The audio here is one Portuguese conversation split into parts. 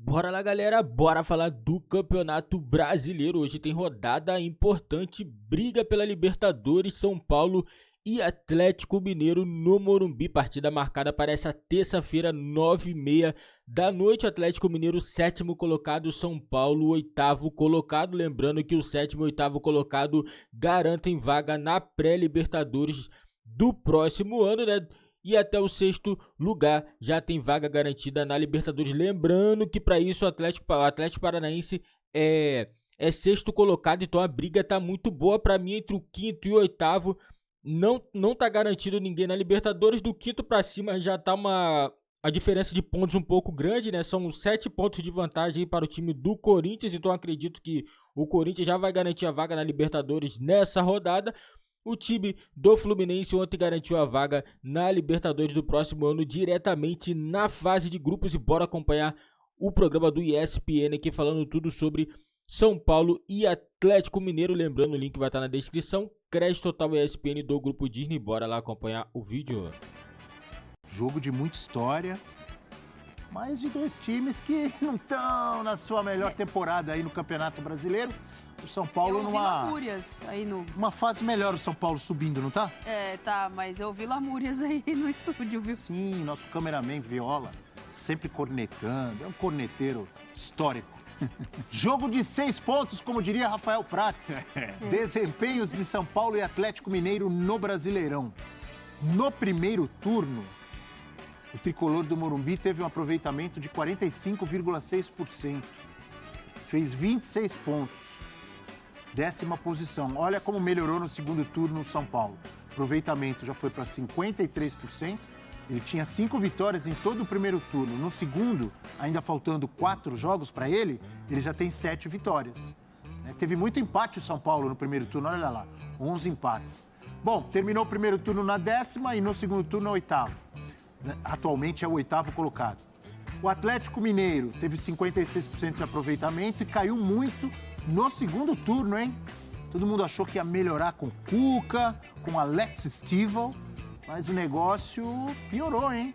Bora lá, galera, bora falar do Campeonato Brasileiro. Hoje tem rodada importante, briga pela Libertadores, São Paulo e Atlético Mineiro no Morumbi. Partida marcada para essa terça-feira, 9h30 da noite. Atlético Mineiro, sétimo colocado, São Paulo, oitavo colocado. Lembrando que o sétimo e oitavo colocado garantem vaga na pré-Libertadores do próximo ano, né? E até o sexto lugar já tem vaga garantida na Libertadores. Lembrando que para isso o Atlético Paranaense é sexto colocado, então a briga tá muito boa. Para mim, entre o quinto e o oitavo não tá garantido ninguém na Libertadores. Do quinto para cima já tá a diferença de pontos um pouco grande, né? São 7 pontos de vantagem para o time do Corinthians, então acredito que o Corinthians já vai garantir a vaga na Libertadores nessa rodada. O time do Fluminense ontem garantiu a vaga na Libertadores do próximo ano diretamente na fase de grupos. E bora acompanhar o programa do ESPN aqui falando tudo sobre São Paulo e Atlético Mineiro. Lembrando, o link vai estar na descrição. Crédito Total ESPN do Grupo Disney. Bora lá acompanhar o vídeo. Jogo de muita história, mas de dois times que não estão na sua melhor temporada aí no Campeonato Brasileiro. O São Paulo numa lamúrias aí no... uma fase melhor, o São Paulo subindo, não tá? Tá, mas eu vi lamúrias aí no estúdio, viu? Sim, nosso cameraman Viola, sempre cornetando, é um corneteiro histórico. Jogo de 6 pontos, como diria Rafael Prats. Desempenhos de São Paulo e Atlético Mineiro no Brasileirão. No primeiro turno, o tricolor do Morumbi teve um aproveitamento de 45,6%. Fez 26 pontos. 10ª posição. Olha como melhorou no segundo turno o São Paulo. O aproveitamento já foi para 53%. Ele tinha 5 vitórias em todo o primeiro turno. No segundo, ainda faltando 4 jogos para ele, ele já tem 7 vitórias. Teve muito empate o São Paulo no primeiro turno. Olha lá, 11 empates. Bom, terminou o primeiro turno na 10ª e no segundo turno, 8º. Atualmente é o 8º colocado. O Atlético Mineiro teve 56% de aproveitamento e caiu muito no segundo turno, hein? Todo mundo achou que ia melhorar com Cuca, com Alex Stivel, mas o negócio piorou, hein?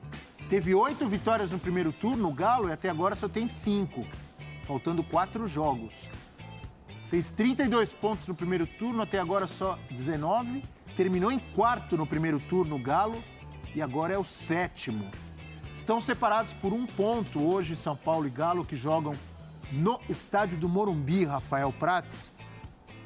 Teve 8 vitórias no primeiro turno, o Galo, e até agora só tem 5, faltando 4 jogos. Fez 32 pontos no primeiro turno, até agora só 19. Terminou em 4º no primeiro turno, o Galo, e agora é o 7º. Estão separados por 1 ponto hoje São Paulo e Galo, que jogam no estádio do Morumbi, Rafael Prats.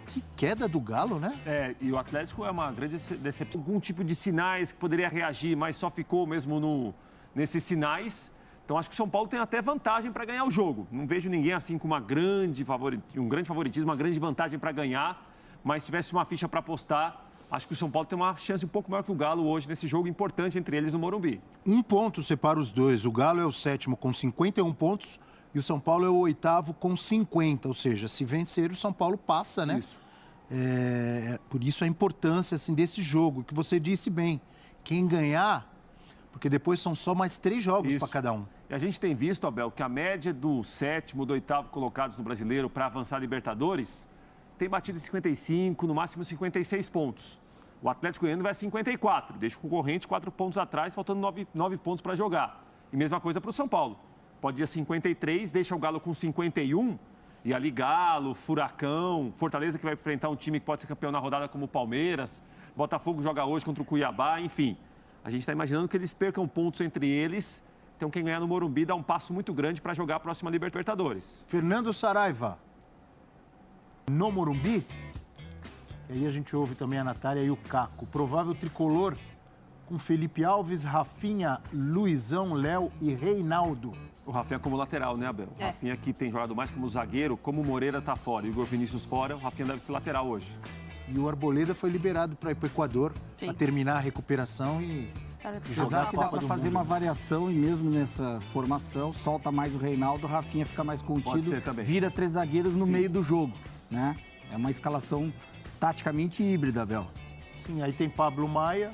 Que queda do Galo, né? E o Atlético é uma grande decepção. Algum tipo de sinais que poderia reagir, mas só ficou mesmo nesses sinais. Então acho que o São Paulo tem até vantagem para ganhar o jogo. Não vejo ninguém assim com um grande favoritismo, uma grande vantagem para ganhar. Mas se tivesse uma ficha para apostar, acho que o São Paulo tem uma chance um pouco maior que o Galo hoje nesse jogo importante entre eles no Morumbi. 1 ponto separa os dois. O Galo é o 7º com 51 pontos e o São Paulo é o 8º com 50. Ou seja, se vencer, o São Paulo passa, né? Isso. Por isso a importância assim, desse jogo, que você disse bem. Quem ganhar, porque depois são só mais 3 jogos para cada um. E a gente tem visto, Abel, que a média do 7º, do 8º colocados no Brasileiro para avançar a Libertadores tem batido 55, no máximo 56 pontos. O Atlético Goianiense vai a 54, deixa o concorrente 4 pontos atrás, faltando 9 pontos para jogar. E mesma coisa para o São Paulo. Pode ir a 53, deixa o Galo com 51, e ali Galo, Furacão, Fortaleza que vai enfrentar um time que pode ser campeão na rodada como o Palmeiras, Botafogo joga hoje contra o Cuiabá, enfim. A gente está imaginando que eles percam pontos entre eles, então quem ganhar no Morumbi dá um passo muito grande para jogar a próxima Libertadores. Fernando Saraiva, no Morumbi, e aí a gente ouve também a Natália e o Caco. Provável tricolor com Felipe Alves, Rafinha, Luizão, Léo e Reinaldo. O Rafinha como lateral, né, Abel? O Rafinha que tem jogado mais como zagueiro, como o Moreira tá fora e o Igor Vinícius fora, o Rafinha deve ser lateral hoje. E o Arboleda foi liberado para ir para o Equador, para terminar a recuperação e jogar a que dá Copa para do fazer Mundo. uma variação e mesmo nessa formação, solta mais o Reinaldo, o Rafinha fica mais Pode contido, ser também. vira 3 zagueiros no meio do jogo, né? É uma escalação taticamente híbrida, Abel. Sim, aí tem Pablo Maia,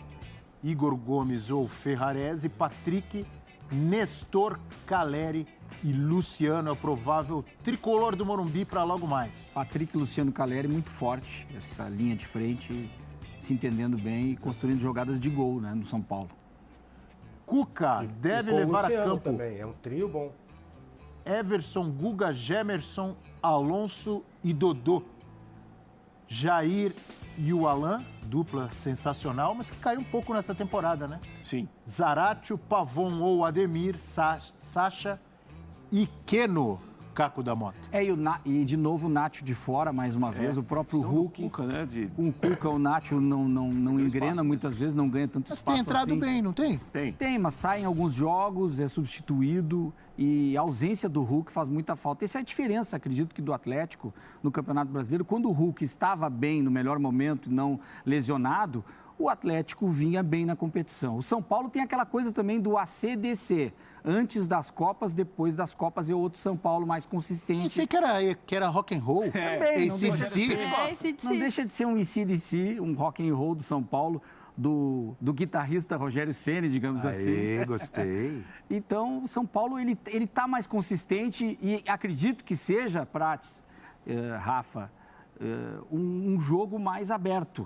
Igor Gomes ou Ferrarese, Patrick, Nestor, Caleri e Luciano. É o provável tricolor do Morumbi para logo mais. Patrick, Luciano, Caleri, muito forte, essa linha de frente, se entendendo bem e construindo jogadas de gol, né, no São Paulo. Cuca deve com o levar a Luciano campo. também, é um trio bom. Everson, Guga, Gemerson, Alonso e Dodô. Jair e o Alan, dupla sensacional, mas que caiu um pouco nessa temporada, né? Sim. Zaratio, Pavon ou Ademir, Sacha e Keno, Caco da Mota. E de novo o Nacho de fora, mais uma vez, o próprio Hulk. Cuca, né? Com o Cuca, o Nacho não engrena espaço, muitas vezes, não ganha tanto Mas espaço tem entrado assim. bem, não tem? Tem, mas sai em alguns jogos, é substituído e a ausência do Hulk faz muita falta. Essa é a diferença, acredito que do Atlético no Campeonato Brasileiro. Quando o Hulk estava bem no melhor momento e não lesionado, o Atlético vinha bem na competição. O São Paulo tem aquela coisa também do ACDC. Antes das Copas, depois das Copas é outro São Paulo mais consistente. Pensei que era rock and roll. Também, não AC/DC. Não deixa de ser um AC/DC, um rock and roll do São Paulo, do guitarrista Rogério Ceni, digamos assim. Aê, gostei. Então, o São Paulo, ele tá mais consistente e acredito que seja, Prates, Rafa, um jogo mais aberto.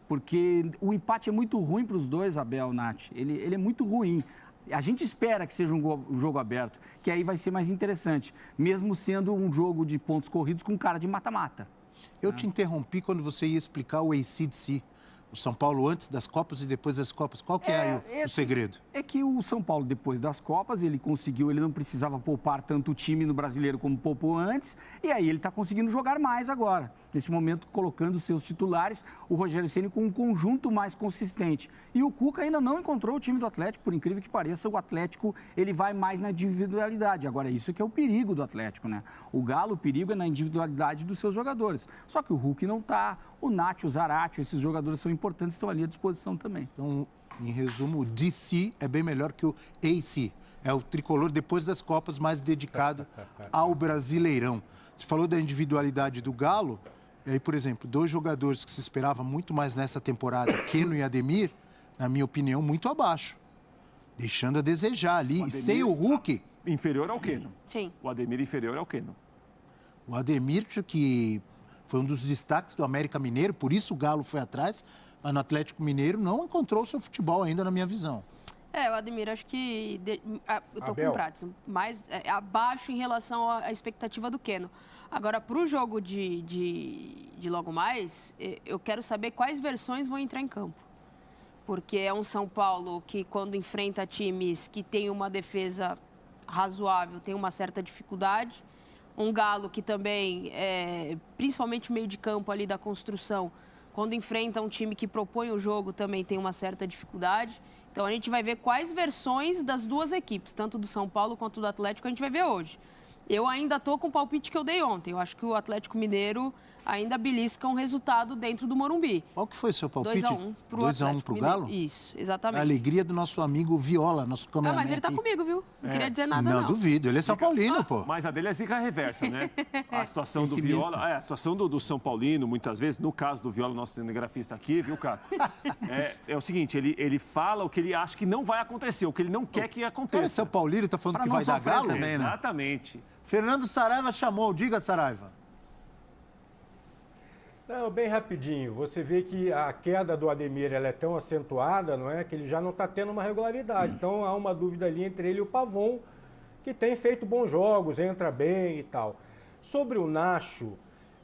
Porque o empate é muito ruim para os dois, Abel, Nath. Ele é muito ruim. A gente espera que seja um jogo aberto, que aí vai ser mais interessante, mesmo sendo um jogo de pontos corridos com cara de mata-mata. Eu te interrompi quando você ia explicar o AC/DC. O São Paulo antes das Copas e depois das Copas. Qual que é aí o segredo? É que o São Paulo, depois das Copas, ele não precisava poupar tanto o time no Brasileiro como poupou antes, e aí ele está conseguindo jogar mais agora. Nesse momento, colocando seus titulares, o Rogério Ceni com um conjunto mais consistente. E o Cuca ainda não encontrou o time do Atlético, por incrível que pareça, o Atlético ele vai mais na individualidade. Agora, isso que é o perigo do Atlético, né? O Galo, o perigo é na individualidade dos seus jogadores. Só que o Hulk não está, o Nacho, o Zaratio, esses jogadores são importantes, estão ali à disposição também. Então, em resumo, o DC é bem melhor que o AC. É o tricolor depois das Copas mais dedicado ao Brasileirão. Você falou da individualidade do Galo. E aí, por exemplo, dois jogadores que se esperava muito mais nessa temporada, Keno e Ademir, na minha opinião, muito abaixo. Deixando a desejar ali. E sem o Hulk... Inferior ao Keno. Sim. O Ademir inferior ao Keno. O Ademir, que foi um dos destaques do América Mineiro, por isso o Galo foi atrás, mas no Atlético Mineiro não encontrou o seu futebol ainda, na minha visão. O Ademir, acho que... eu tô Abel. com o Prates, mais abaixo em relação à expectativa do Keno. Agora, para o jogo de logo mais, eu quero saber quais versões vão entrar em campo. Porque é um São Paulo que, quando enfrenta times que têm uma defesa razoável, tem uma certa dificuldade. Um Galo que também, principalmente o meio de campo ali da construção, quando enfrenta um time que propõe o jogo, também tem uma certa dificuldade. Então, a gente vai ver quais versões das duas equipes, tanto do São Paulo quanto do Atlético, a gente vai ver hoje. Eu ainda estou com o palpite que eu dei ontem. Eu acho que o Atlético Mineiro ainda belisca um resultado dentro do Morumbi. Qual que foi o seu palpite? 2-1 pro 2-1 pro Galo? Isso, exatamente. A alegria do nosso amigo Viola, nosso cameraman. Mas ele tá aqui. comigo, viu? Não queria dizer nada, não. Não duvido, ele é São Paulino, pô. Mas a dele é zica reversa, né? A situação do Viola, a situação do São Paulino, muitas vezes, no caso do Viola, nosso cinegrafista aqui, viu, Caco? É o seguinte, ele fala o que ele acha que não vai acontecer, o que ele não quer que Cara, aconteça. São Paulino tá falando Pra que não vai dar sofrer Galo? também, né? Exatamente. Fernando Saraiva chamou, diga, Saraiva. Não, bem rapidinho. Você vê que a queda do Ademir ela é tão acentuada, não é? Que ele já não está tendo uma regularidade. Então há uma dúvida ali entre ele e o Pavon, que tem feito bons jogos, entra bem e tal. Sobre o Nacho,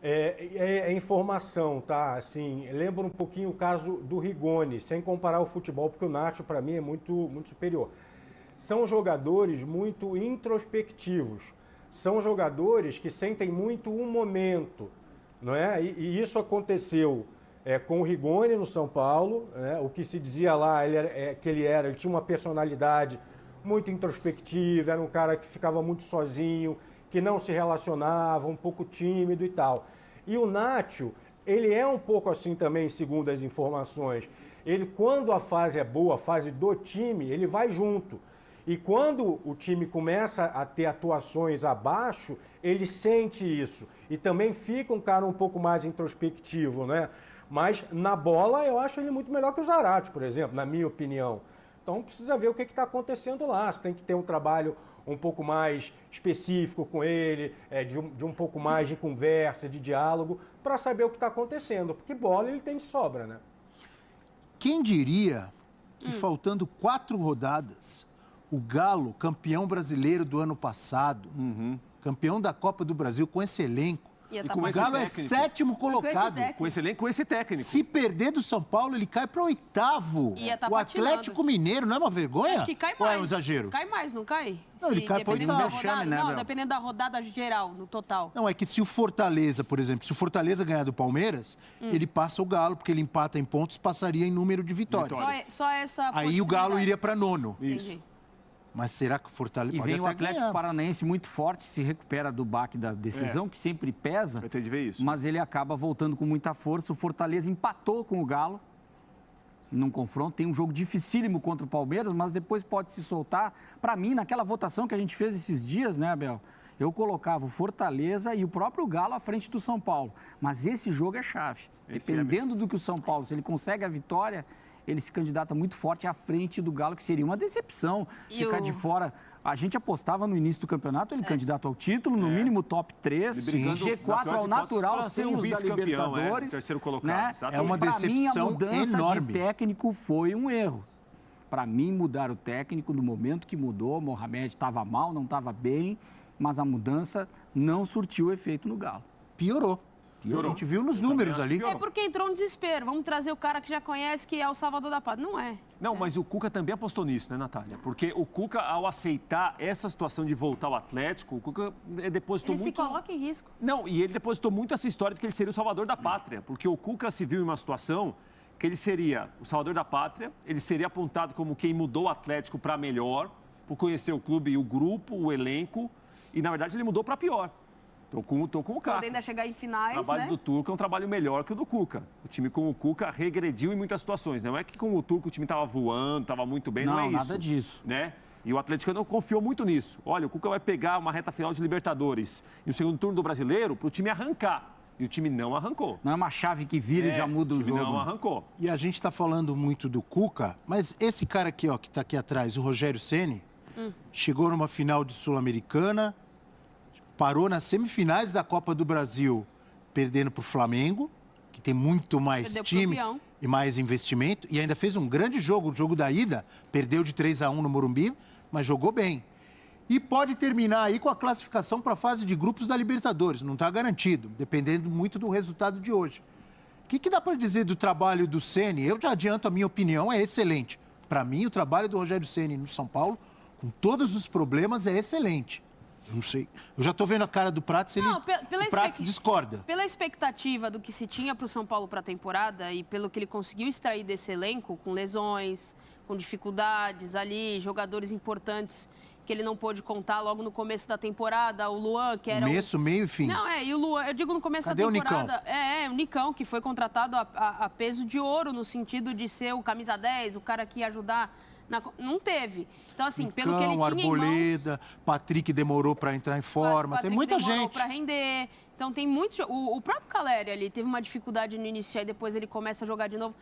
é informação, tá? Assim, lembra um pouquinho o caso do Rigoni, sem comparar o futebol, porque o Nacho, para mim, é muito superior. São jogadores muito introspectivos. São jogadores que sentem muito um momento, não é? E isso aconteceu com o Rigoni no São Paulo, né? O que se dizia lá que ele tinha uma personalidade muito introspectiva, era um cara que ficava muito sozinho, que não se relacionava, um pouco tímido e tal. E o Nacho, ele é um pouco assim também, segundo as informações. Ele, quando a fase é boa, a fase do time, ele vai junto. E quando o time começa a ter atuações abaixo, ele sente isso. E também fica um cara um pouco mais introspectivo, né? Mas na bola eu acho ele muito melhor que o Zaratio, por exemplo, na minha opinião. Então precisa ver o que está acontecendo lá. Você tem que ter um trabalho um pouco mais específico com ele, de um pouco mais de conversa, de diálogo, para saber o que está acontecendo. Porque bola ele tem de sobra, né? Quem diria que faltando 4 rodadas, O Galo, campeão brasileiro do ano passado, campeão da Copa do Brasil com esse elenco. Ia E tá com O esse Galo é técnico. 7º colocado. técnico. Com esse elenco, com esse técnico. Se perder do São Paulo, ele cai para 8º. Ia tá O patinando. Atlético Mineiro não é uma vergonha? Acho que cai mais. Ou é um exagero? Cai mais, não cai? Não, ele cai pra dependendo da oitavo. rodada, Chame, né, não, Bel? dependendo da rodada geral, no total. Não, é que se o Fortaleza, por exemplo, se o Fortaleza ganhar do Palmeiras, ele passa o Galo, porque ele empata em pontos, passaria em número de vitórias. Só essa Aí o Galo possibilidade. iria para 9º. Entendi. Mas será que o Fortaleza E pode vem o até Atlético ganhar? Paranaense muito forte, se recupera do baque da decisão, que sempre pesa. Vai ter de ver isso. Mas ele acaba voltando com muita força. O Fortaleza empatou com o Galo num confronto. Tem um jogo dificílimo contra o Palmeiras, mas depois pode se soltar. Para mim, naquela votação que a gente fez esses dias, né, Abel? Eu colocava o Fortaleza e o próprio Galo à frente do São Paulo. Mas esse jogo é chave. Esse é Dependendo do que o São Paulo, se ele consegue a vitória, ele se candidata muito forte à frente do Galo, que seria uma decepção E ficar o- de fora. A gente apostava no início do campeonato ele candidato ao título, no mínimo top 3, Ele brigando, na G4 pior ao das hipóteses, natural, para ser sem um os da vice-campeão, Libertadores. terceiro colocado. Né? Exatamente. É uma Pra mim, a decepção mudança enorme. de técnico foi um erro. Para mim, mudar o técnico no momento que mudou, Mohamed estava mal, não estava bem, mas a mudança não surtiu efeito no Galo. Piorou. A gente viu nos números ali. É porque entrou um desespero. Vamos trazer o cara que já conhece, que é o Salvador da Pátria. Não é. Não, mas o Cuca também apostou nisso, né, Natália? Porque o Cuca, ao aceitar essa situação de voltar ao Atlético, o Cuca depositou Ele muito... se coloca em risco. Não, e ele depositou muito essa história de que ele seria o salvador da pátria, porque o Cuca se viu em uma situação que ele seria o salvador da pátria, ele seria apontado como quem mudou o Atlético para melhor, por conhecer o clube e o grupo, o elenco, e na verdade ele mudou para pior. Tô com o Caco. Podendo chegar em O finais, trabalho né? do Turco é um trabalho melhor que o do Cuca. O time com o Cuca regrediu em muitas situações. Não é que com o Turco o time estava voando, estava muito bem, não é isso. Nada disso. Né? E o atleticano confiou muito nisso. Olha, o Cuca vai pegar uma reta final de Libertadores e o segundo turno do Brasileiro para o time arrancar. E o time não arrancou. Não é uma chave que vira e já muda o time jogo. não arrancou. E a gente está falando muito do Cuca, mas esse cara aqui, ó, que está aqui atrás, o Rogério Ceni, chegou numa final de Sul-Americana, parou nas semifinais da Copa do Brasil, perdendo para o Flamengo, que tem muito mais Perdeu pro time campeão. e mais investimento, e ainda fez um grande jogo, o jogo da ida, perdeu de 3-1 no Morumbi, mas jogou bem. E pode terminar aí com a classificação para a fase de grupos da Libertadores, não está garantido, dependendo muito do resultado de hoje. O que dá para dizer do trabalho do Ceni? Eu já adianto, a minha opinião é excelente. Para mim, o trabalho do Rogério Ceni no São Paulo, com todos os problemas, é excelente. Eu não sei. Eu já estou vendo a cara do Prats, ele, Não, o Prats discorda. Pela expectativa do que se tinha para o São Paulo para a temporada e pelo que ele conseguiu extrair desse elenco, com lesões, com dificuldades ali, jogadores importantes que ele não pôde contar logo no começo da temporada, o Luan, que era Começo, meio e fim. Não, e o Luan, eu digo no começo Cadê da o temporada. O Nicão, que foi contratado a peso de ouro, no sentido de ser o camisa 10, o cara que ia ajudar. Não teve. Então, assim, pelo que ele tinha Arboleda, em mãos... Patrick demorou para entrar em forma, Patrick tem muita demorou gente. para render. Então, tem muito... O próprio Caleri ali teve uma dificuldade no início, aí depois ele começa a jogar de novo.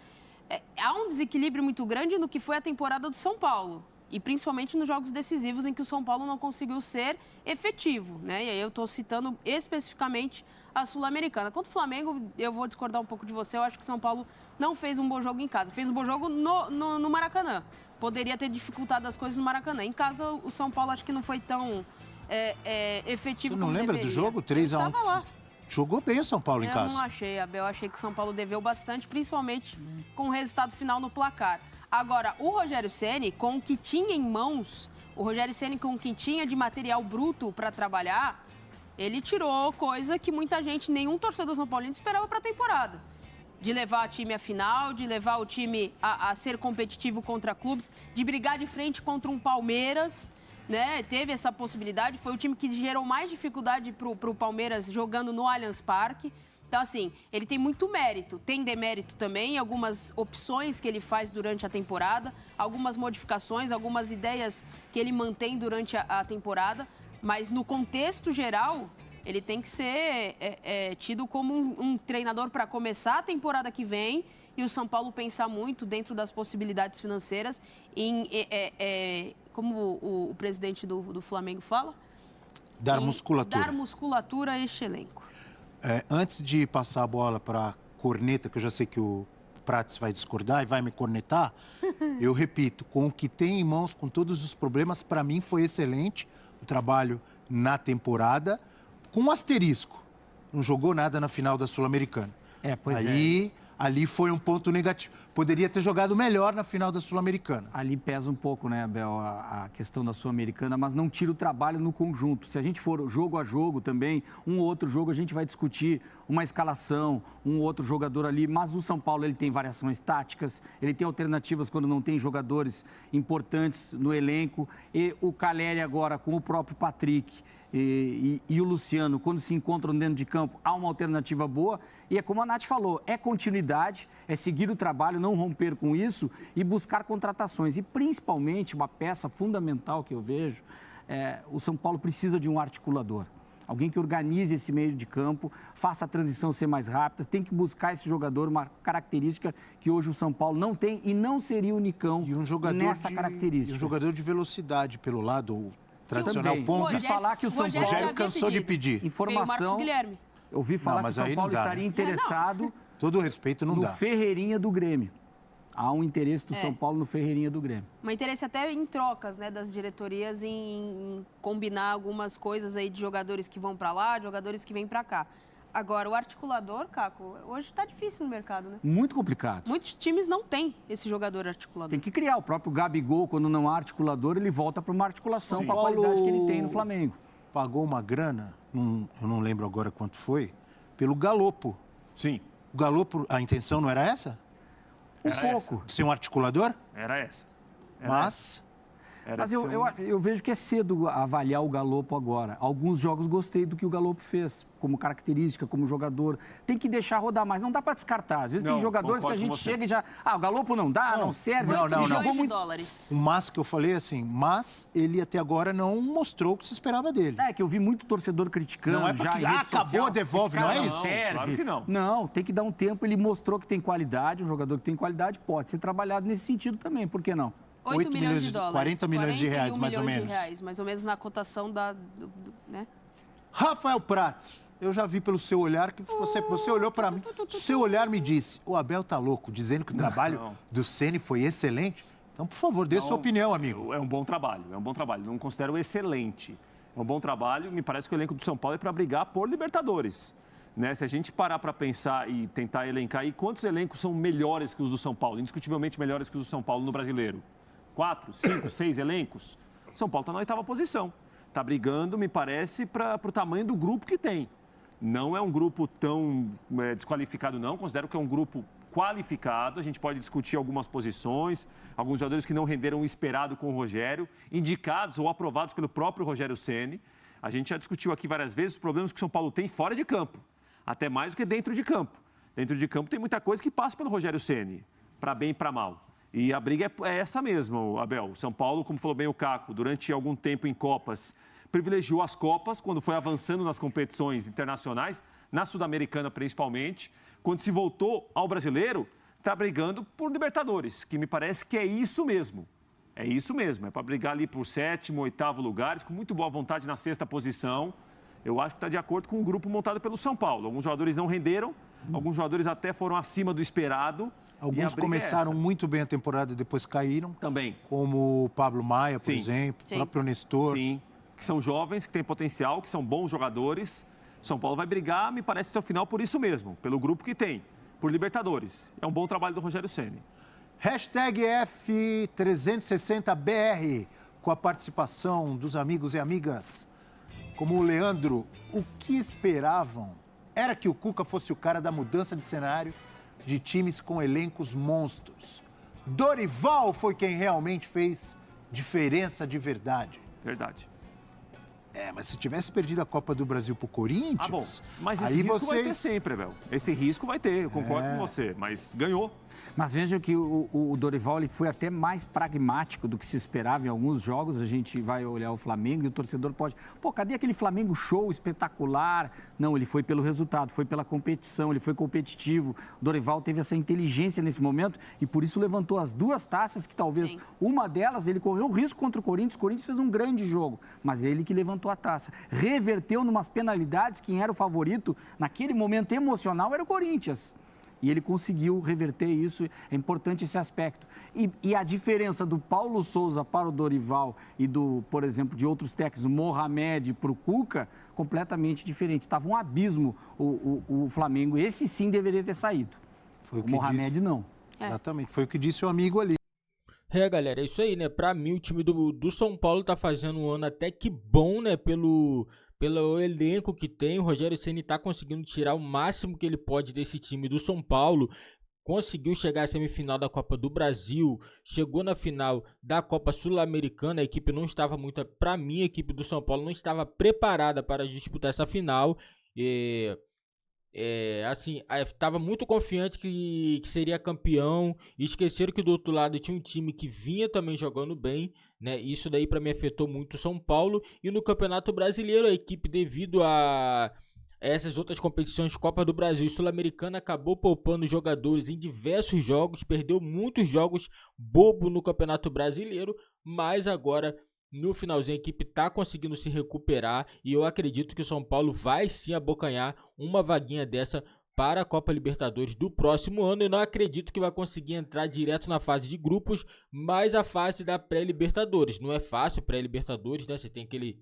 Há um desequilíbrio muito grande no que foi a temporada do São Paulo. E principalmente nos jogos decisivos em que o São Paulo não conseguiu ser efetivo, né? E aí eu estou citando especificamente a Sul-Americana. Quanto ao Flamengo, eu vou discordar um pouco de você. Eu acho que o São Paulo não fez um bom jogo em casa. Fez um bom jogo no Maracanã. Poderia ter dificultado as coisas no Maracanã. Em casa, o São Paulo acho que não foi tão efetivo Você não como lembra deveria. do jogo? 3-1. Eu estava lá. Jogou bem o São Paulo em Eu casa. não achei, Abel. Eu achei que o São Paulo deveu bastante, principalmente com o resultado final no placar. Agora, o Rogério Ceni, com o que tinha em mãos, o Rogério Ceni com o que tinha de material bruto para trabalhar, ele tirou coisa que muita gente, nenhum torcedor são paulino esperava para a temporada. De levar o time à final, de levar o time a ser competitivo contra clubes, de brigar de frente contra um Palmeiras, né? Teve essa possibilidade, foi o time que gerou mais dificuldade para o Palmeiras jogando no Allianz Parque. Então, assim, ele tem muito mérito, tem demérito também, algumas opções que ele faz durante a temporada, algumas modificações, algumas ideias que ele mantém durante a temporada, mas no contexto geral, ele tem que ser tido como um treinador para começar a temporada que vem e o São Paulo pensar muito dentro das possibilidades financeiras em, como o presidente do Flamengo fala? Dar musculatura. Dar musculatura a este elenco. Antes de passar a bola para a corneta, que eu já sei que o Prats vai discordar e vai me cornetar, eu repito, com o que tem em mãos, com todos os problemas, para mim foi excelente o trabalho na temporada, com um asterisco. Não jogou nada na final da Sul-Americana. Ali foi um ponto negativo. Poderia ter jogado melhor na final da Sul-Americana. Ali pesa um pouco, né, Abel, a questão da Sul-Americana, mas não tira o trabalho no conjunto. Se a gente for jogo a jogo também, um ou outro jogo a gente vai discutir uma escalação, um ou outro jogador ali, mas o São Paulo ele tem variações táticas, ele tem alternativas quando não tem jogadores importantes no elenco, e o Calleri agora com o próprio Patrick e o Luciano, quando se encontram dentro de campo, há uma alternativa boa. E é como a Nath falou, é continuidade, é seguir o trabalho, não romper com isso e buscar contratações. E principalmente, uma peça fundamental que eu vejo, o São Paulo precisa de um articulador. Alguém que organize esse meio de campo, faça a transição ser mais rápida, tem que buscar esse jogador, uma característica que hoje o São Paulo não tem e não seria o Nicão nessa característica. E um jogador de velocidade pelo lado tradicional ponta. Ouvi falar que o São Paulo... Rogério cansou de pedir. Informação... Ouvi falar que o São Paulo estaria interessado... Todo respeito, não dá. No Ferreirinha do Grêmio. Há um interesse do São Paulo no Ferreirinha do Grêmio. Um interesse até em trocas, né, das diretorias em combinar algumas coisas aí de jogadores que vão para lá, de jogadores que vêm para cá. Agora, o articulador, Caco, hoje está difícil no mercado, né? Muito complicado. Muitos times não têm esse jogador articulador. Tem que criar. O próprio Gabigol, quando não há articulador, ele volta para uma articulação com a qualidade que ele tem no Flamengo. Pagou uma grana, eu não lembro agora quanto foi, pelo Galopo. Sim. O Galopo, a intenção não era essa? Pouco. Ser um articulador? Era essa. Mas eu vejo que é cedo avaliar o Galopo agora. Alguns jogos gostei do que o Galopo fez, como característica, como jogador. Tem que deixar rodar mais, não dá para descartar. Às vezes tem jogadores que a gente chega e já... o Galopo não dá, não serve. Não. Jogou muito... dólares. O mas que eu falei assim, mas ele até agora não mostrou o que se esperava dele. É que eu vi muito torcedor criticando. Não é porque acabou, devolve, não é isso? Serve. Claro que não. Não, tem que dar um tempo. Ele mostrou que tem qualidade, um jogador que tem qualidade pode ser trabalhado nesse sentido também, por que não? 8 milhões de dólares. 40 milhões de reais, mais ou menos. Mais ou menos na cotação né? Rafael Prats, eu já vi pelo seu olhar que você olhou para mim. Seu olhar me disse, o Abel tá louco, dizendo que o trabalho do Ceni foi excelente. Então, por favor, dê sua opinião, amigo. É um bom trabalho, Não considero excelente. É um bom trabalho. Me parece que o elenco do São Paulo é para brigar por Libertadores. Né? Se a gente parar para pensar e tentar elencar aí, quantos elencos são melhores que os do São Paulo? Indiscutivelmente melhores que os do São Paulo no Brasileiro? 4, 5, 6 elencos? São Paulo está na 8ª posição. Está brigando, me parece, para o tamanho do grupo que tem. Não é um grupo tão desqualificado, não. Considero que é um grupo qualificado. A gente pode discutir algumas posições, alguns jogadores que não renderam o esperado com o Rogério, indicados ou aprovados pelo próprio Rogério Ceni. A gente já discutiu aqui várias vezes os problemas que o São Paulo tem fora de campo, até mais do que dentro de campo. Dentro de campo tem muita coisa que passa pelo Rogério Ceni, para bem e para mal. E a briga é essa mesmo, Abel. O São Paulo, como falou bem o Caco, durante algum tempo em Copas, privilegiou as Copas, quando foi avançando nas competições internacionais, na Sul-Americana principalmente. Quando se voltou ao Brasileiro, está brigando por Libertadores, que me parece que é isso mesmo. É isso mesmo, é para brigar ali por 7º, 8º lugares, com muito boa vontade na 6ª posição. Eu acho que está de acordo com o grupo montado pelo São Paulo. Alguns jogadores não renderam, alguns jogadores até foram acima do esperado. Alguns começaram muito bem a temporada e depois caíram. Também. Como o Pablo Maia, por exemplo, o próprio Nestor. Sim, que são jovens, que têm potencial, que são bons jogadores. São Paulo vai brigar, me parece, até o final por isso mesmo, pelo grupo que tem, por Libertadores. É um bom trabalho do Rogério Ceni. Hashtag F360BR, com a participação dos amigos e amigas, como o Leandro. O que esperavam era que o Cuca fosse o cara da mudança de cenário de times com elencos monstros. Dorival foi quem realmente fez diferença de verdade. Verdade. Mas se tivesse perdido a Copa do Brasil pro Corinthians... bom, mas esse risco vai ter sempre, Abel. Esse risco vai ter, eu concordo com você, mas ganhou. Mas veja que o Dorival ele foi até mais pragmático do que se esperava em alguns jogos. A gente vai olhar o Flamengo e o torcedor pode... cadê aquele Flamengo show espetacular? Não, ele foi pelo resultado, foi pela competição, ele foi competitivo. O Dorival teve essa inteligência nesse momento e por isso levantou as 2 taças que talvez uma delas ele correu risco contra o Corinthians. O Corinthians fez um grande jogo, mas ele que levantou a taça. Reverteu numas penalidades, quem era o favorito naquele momento emocional era o Corinthians. E ele conseguiu reverter isso, é importante esse aspecto. E a diferença do Paulo Souza para o Dorival e por exemplo, de outros técnicos, o Mohamed para o Cuca, completamente diferente. Estava um abismo o Flamengo. Esse sim deveria ter saído. Foi o Mohamed não. Exatamente, foi o que disse o amigo ali. Galera, é isso aí, né? Pra mim, o time do São Paulo tá fazendo um ano até que bom, né? Pelo elenco que tem. O Rogério Ceni tá conseguindo tirar o máximo que ele pode desse time do São Paulo. Conseguiu chegar à semifinal da Copa do Brasil, chegou na final da Copa Sul-Americana. A equipe não estava muito, para mim, a equipe do São Paulo não estava preparada para disputar essa final. Estava muito confiante que seria campeão. E esqueceram que do outro lado tinha um time que vinha também jogando bem, né? Isso daí para mim afetou muito o São Paulo. E no Campeonato Brasileiro, a equipe, devido a essas outras competições, Copa do Brasil e Sul-Americana, acabou poupando jogadores em diversos jogos, perdeu muitos jogos bobo no Campeonato Brasileiro, mas agora no finalzinho a equipe está conseguindo se recuperar e eu acredito que o São Paulo vai sim abocanhar uma vaguinha dessa para a Copa Libertadores do próximo ano. Eu não acredito que vai conseguir entrar direto na fase de grupos, mas a fase da pré-Libertadores. Não é fácil pré-Libertadores, né? Você tem aqueles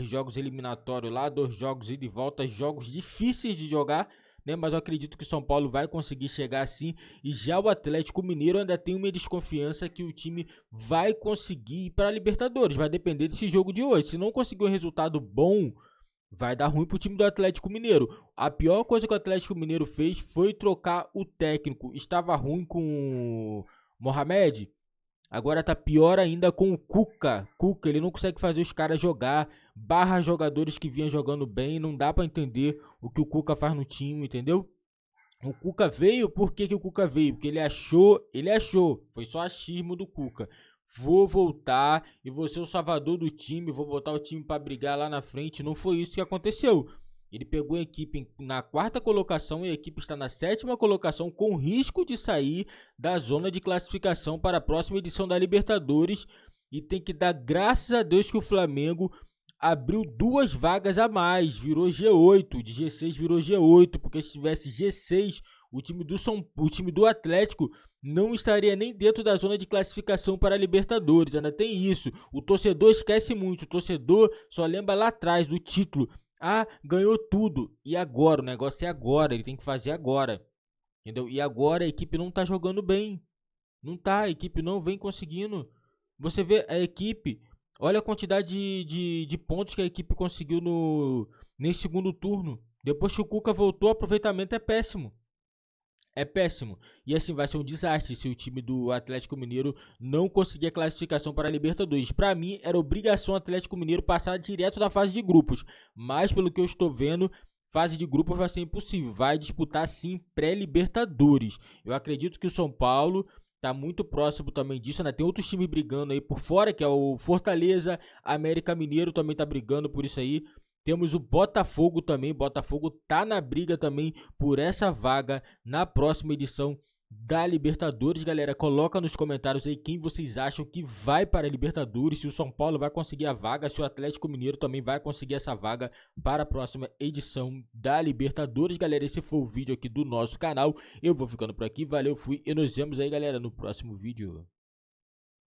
jogos eliminatórios lá, 2 jogos ida e volta, jogos difíceis de jogar, né? Mas eu acredito que o São Paulo vai conseguir chegar assim. E já o Atlético Mineiro ainda tem uma desconfiança que o time vai conseguir ir para a Libertadores. Vai depender desse jogo de hoje. Se não conseguir um resultado bom, vai dar ruim pro time do Atlético Mineiro. A pior coisa que o Atlético Mineiro fez foi trocar o técnico. Estava ruim com o Mohamed. Agora tá pior ainda com o Cuca. Ele não consegue fazer os caras jogar. Barra jogadores que vinham jogando bem. Não dá pra entender o que o Cuca faz no time, entendeu? O Cuca veio, por que o Cuca veio? Porque ele achou. Foi só achismo do Cuca. Vou voltar e vou ser o salvador do time. Vou botar o time pra brigar lá na frente. Não foi isso que aconteceu. Ele pegou a equipe na 4ª colocação e a equipe está na 7ª colocação com risco de sair da zona de classificação para a próxima edição da Libertadores. E tem que dar graças a Deus que o Flamengo abriu 2 vagas a mais, virou G8, de G6 virou G8, porque se tivesse G6, o time do Atlético não estaria nem dentro da zona de classificação para a Libertadores. Ainda tem isso, o torcedor esquece muito, o torcedor só lembra lá atrás do título. Ganhou tudo. E agora? O negócio é agora. Ele tem que fazer agora. Entendeu? E agora a equipe não tá jogando bem. Não tá. A equipe não vem conseguindo. Você vê a equipe. Olha a quantidade de pontos que a equipe conseguiu nesse segundo turno. Depois que o Cuca voltou, o aproveitamento é péssimo. É péssimo. E assim vai ser um desastre se o time do Atlético Mineiro não conseguir a classificação para a Libertadores. Para mim, era obrigação o Atlético Mineiro passar direto da fase de grupos. Mas pelo que eu estou vendo, fase de grupos vai ser impossível. Vai disputar sim pré-Libertadores. Eu acredito que o São Paulo tá muito próximo também disso. Ainda tem outros times brigando aí por fora, que é o Fortaleza, América Mineiro também tá brigando por isso aí. Temos o Botafogo também. Botafogo tá na briga também por essa vaga na próxima edição da Libertadores. Galera, coloca nos comentários aí quem vocês acham que vai para a Libertadores. Se o São Paulo vai conseguir a vaga, se o Atlético Mineiro também vai conseguir essa vaga para a próxima edição da Libertadores. Galera, esse foi o vídeo aqui do nosso canal. Eu vou ficando por aqui. Valeu, fui e nos vemos aí, galera, no próximo vídeo.